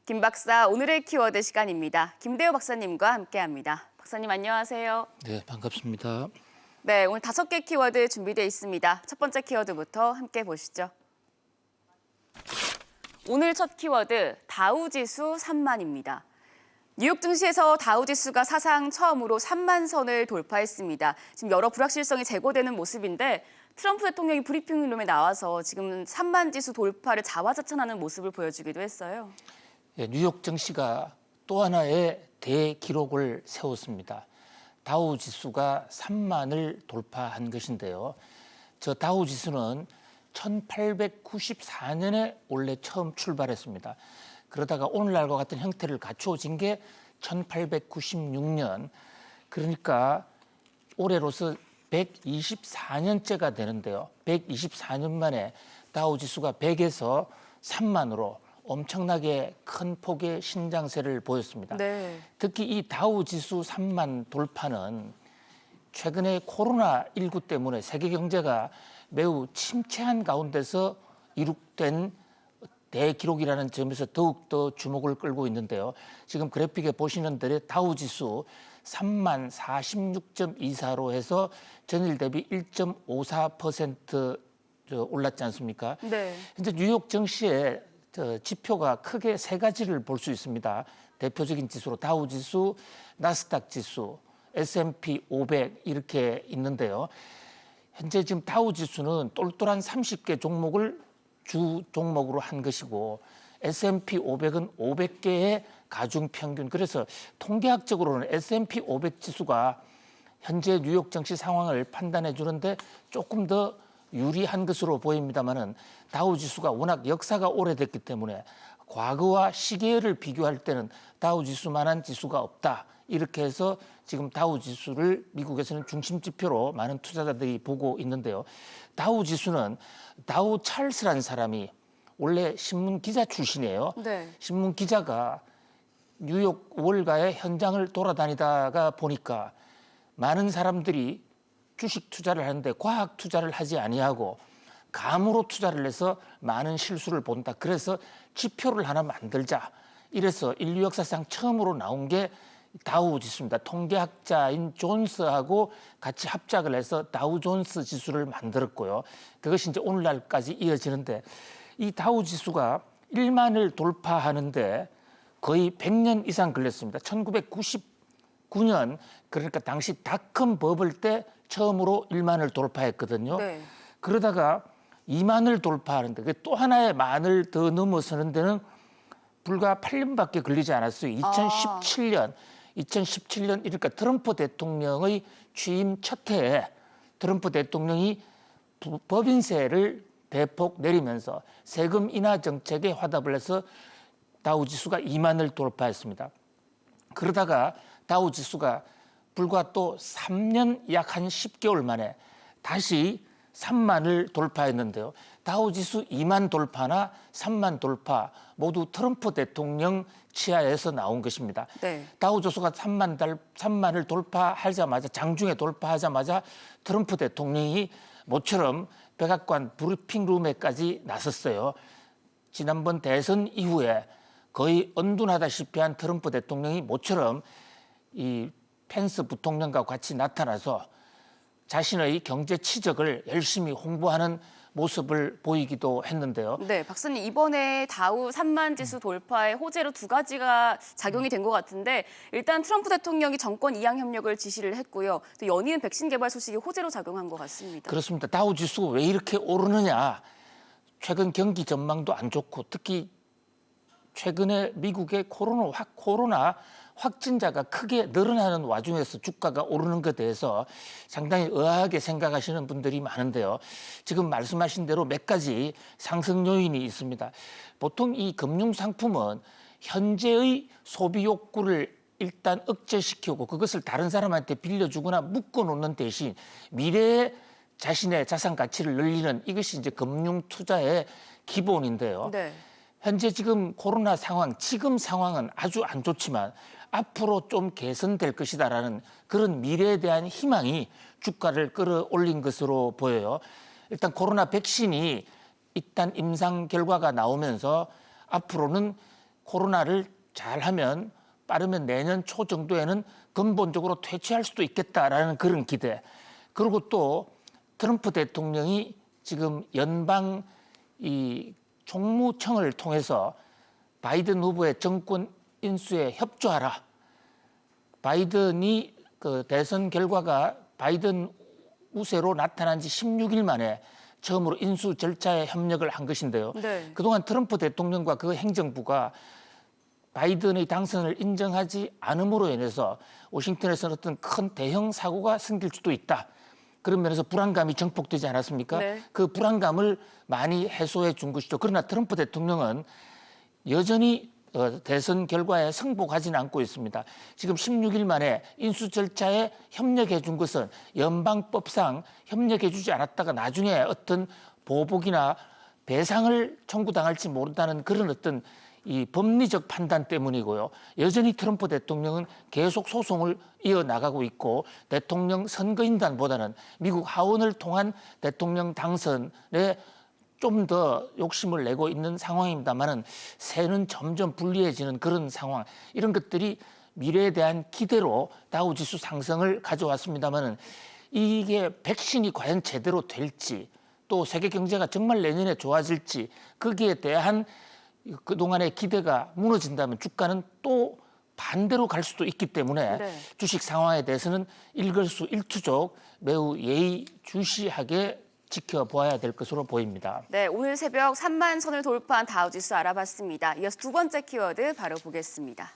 김 박사, 오늘의 키워드 시간입니다. 김대호 박사님과 함께합니다. 박사님 안녕하세요. 네, 반갑습니다. 네, 오늘 5개 키워드 준비되어 있습니다. 첫 번째 키워드부터 함께 보시죠. 오늘 첫 키워드, 다우지수 3만입니다. 뉴욕 증시에서 다우지수가 사상 처음으로 3만 선을 돌파했습니다. 지금 여러 불확실성이 제고되는 모습인데 트럼프 대통령이 브리핑룸에 나와서 지금 3만 지수 돌파를 자화자찬하는 모습을 보여주기도 했어요. 예, 뉴욕 증시가 또 하나의 대기록을 세웠습니다. 다우 지수가 3만을 돌파한 것인데요. 저 다우 지수는 1894년에 원래 처음 출발했습니다. 그러다가 오늘날과 같은 형태를 갖추어진 게 1896년, 그러니까 올해로서 124년째가 되는데요. 124년 만에 다우 지수가 100에서 3만으로 엄청나게 큰 폭의 신장세를 보였습니다. 네. 특히 이 다우 지수 3만 돌파는 최근에 코로나19 때문에 세계 경제가 매우 침체한 가운데서 이룩된 대기록이라는 점에서 더욱더 주목을 끌고 있는데요. 지금 그래픽에 보시는 대로 다우 지수 3만 46.24로 해서 전일 대비 1.54% 올랐지 않습니까? 네. 현재 뉴욕 증시의 지표가 크게 세 가지를 볼 수 있습니다. 대표적인 지수로 다우 지수, 나스닥 지수, S&P 500 이렇게 있는데요. 현재 지금 다우 지수는 똘똘한 30개 종목을 주 종목으로 한 것이고 S&P 500은 500개의 가중 평균. 그래서 통계학적으로는 S&P 500 지수가 현재 뉴욕 증시 상황을 판단해 주는데 조금 더 유리한 것으로 보입니다만은 다우 지수가 워낙 역사가 오래됐기 때문에 과거와 시계를 비교할 때는 다우 지수만한 지수가 없다. 이렇게 해서 지금 다우 지수를 미국에서는 중심 지표로 많은 투자자들이 보고 있는데요. 다우 지수는 다우 찰스라는 사람이 원래 신문 기자 출신이에요. 네. 신문 기자가 뉴욕 월가의 현장을 돌아다니다가 보니까 많은 사람들이 주식 투자를 하는데 과학 투자를 하지 아니하고 감으로 투자를 해서 많은 실수를 본다. 그래서 지표를 하나 만들자. 이래서 인류 역사상 처음으로 나온 게 다우 지수입니다. 통계학자인 존스하고 같이 합작을 해서 다우 존스 지수를 만들었고요. 그것이 이제 오늘날까지 이어지는데 이 다우 지수가 1만을 돌파하는데 거의 100년 이상 걸렸습니다. 1999년 그러니까 당시 닷컴 버블 때 처음으로 1만을 돌파했거든요. 네. 그러다가 2만을 돌파하는데 또 하나의 만을 더 넘어서는 데는 불과 8년밖에 걸리지 않았어요. 2017년 그러니까 트럼프 대통령의 취임 첫 해에 트럼프 대통령이 법인세를 대폭 내리면서 세금 인하 정책에 화답을 해서 다우 지수가 2만을 돌파했습니다. 그러다가 다우 지수가 불과 또 3년 약 한 10개월 만에 다시 3만을 돌파했는데요. 다우 지수 2만 돌파나 3만 돌파 모두 트럼프 대통령 치하에서 나온 것입니다. 네. 다우 지수가 3만을 돌파하자마자 장중에 돌파하자마자 트럼프 대통령이 모처럼 백악관 브리핑룸에까지 나섰어요. 지난번 대선 이후에 거의 언둔하다시피 한 트럼프 대통령이 모처럼 이 펜스 부통령과 같이 나타나서 자신의 경제 치적을 열심히 홍보하는 모습을 보이기도 했는데요. 네, 박사님 이번에 다우 3만 지수 돌파의 호재로 두 가지가 작용이 된 것 같은데 일단 트럼프 대통령이 정권 이양 협력을 지시를 했고요. 또 연이은 백신 개발 소식이 호재로 작용한 것 같습니다. 그렇습니다. 다우 지수가 왜 이렇게 오르느냐. 최근 경기 전망도 안 좋고 특히 최근에 미국의 코로나 확진자가 크게 늘어나는 와중에서 주가가 오르는 것에 대해서 상당히 의아하게 생각하시는 분들이 많은데요. 지금 말씀하신 대로 몇 가지 상승 요인이 있습니다. 보통 이 금융 상품은 현재의 소비 욕구를 일단 억제시키고 그것을 다른 사람한테 빌려주거나 묶어놓는 대신 미래에 자신의 자산 가치를 늘리는 이것이 이제 금융 투자의 기본인데요. 네. 현재 지금 코로나 상황, 지금 상황은 아주 안 좋지만 앞으로 좀 개선될 것이다라는 그런 미래에 대한 희망이 주가를 끌어올린 것으로 보여요. 일단 코로나 백신이 일단 임상 결과가 나오면서 앞으로는 코로나를 잘하면 빠르면 내년 초 정도에는 근본적으로 퇴치할 수도 있겠다라는 그런 기대. 그리고 또 트럼프 대통령이 지금 연방 이 총무청을 통해서 바이든 후보의 정권 인수에 협조하라. 바이든이 그 대선 결과가 바이든 우세로 나타난 지 16일 만에 처음으로 인수 절차에 협력을 한 것인데요. 네. 그동안 트럼프 대통령과 그 행정부가 바이든의 당선을 인정하지 않음으로 인해서 워싱턴에서는 어떤 큰 대형 사고가 생길 수도 있다. 그런 면에서 불안감이 증폭되지 않았습니까? 네. 그 불안감을 많이 해소해 준 것이죠. 그러나 트럼프 대통령은 여전히 대선 결과에 승복하지는 않고 있습니다. 지금 16일 만에 인수 절차에 협력해 준 것은 연방법상 협력해 주지 않았다가 나중에 어떤 보복이나 배상을 청구당할지 모른다는 그런 어떤 이 법리적 판단 때문이고요. 여전히 트럼프 대통령은 계속 소송을 이어나가고 있고 대통령 선거인단보다는 미국 하원을 통한 대통령 당선에 좀 더 욕심을 내고 있는 상황입니다만은 새는 점점 불리해지는 그런 상황. 이런 것들이 미래에 대한 기대로 다우지수 상승을 가져왔습니다만은 이게 백신이 과연 제대로 될지 또 세계 경제가 정말 내년에 좋아질지 거기에 대한 그동안의 기대가 무너진다면 주가는 또 반대로 갈 수도 있기 때문에 네. 주식 상황에 대해서는 일거수일투족 매우 예의주시하게 지켜보아야 될 것으로 보입니다. 네, 오늘 새벽 3만 선을 돌파한 다우지수 알아봤습니다. 이어서 두 번째 키워드 바로 보겠습니다.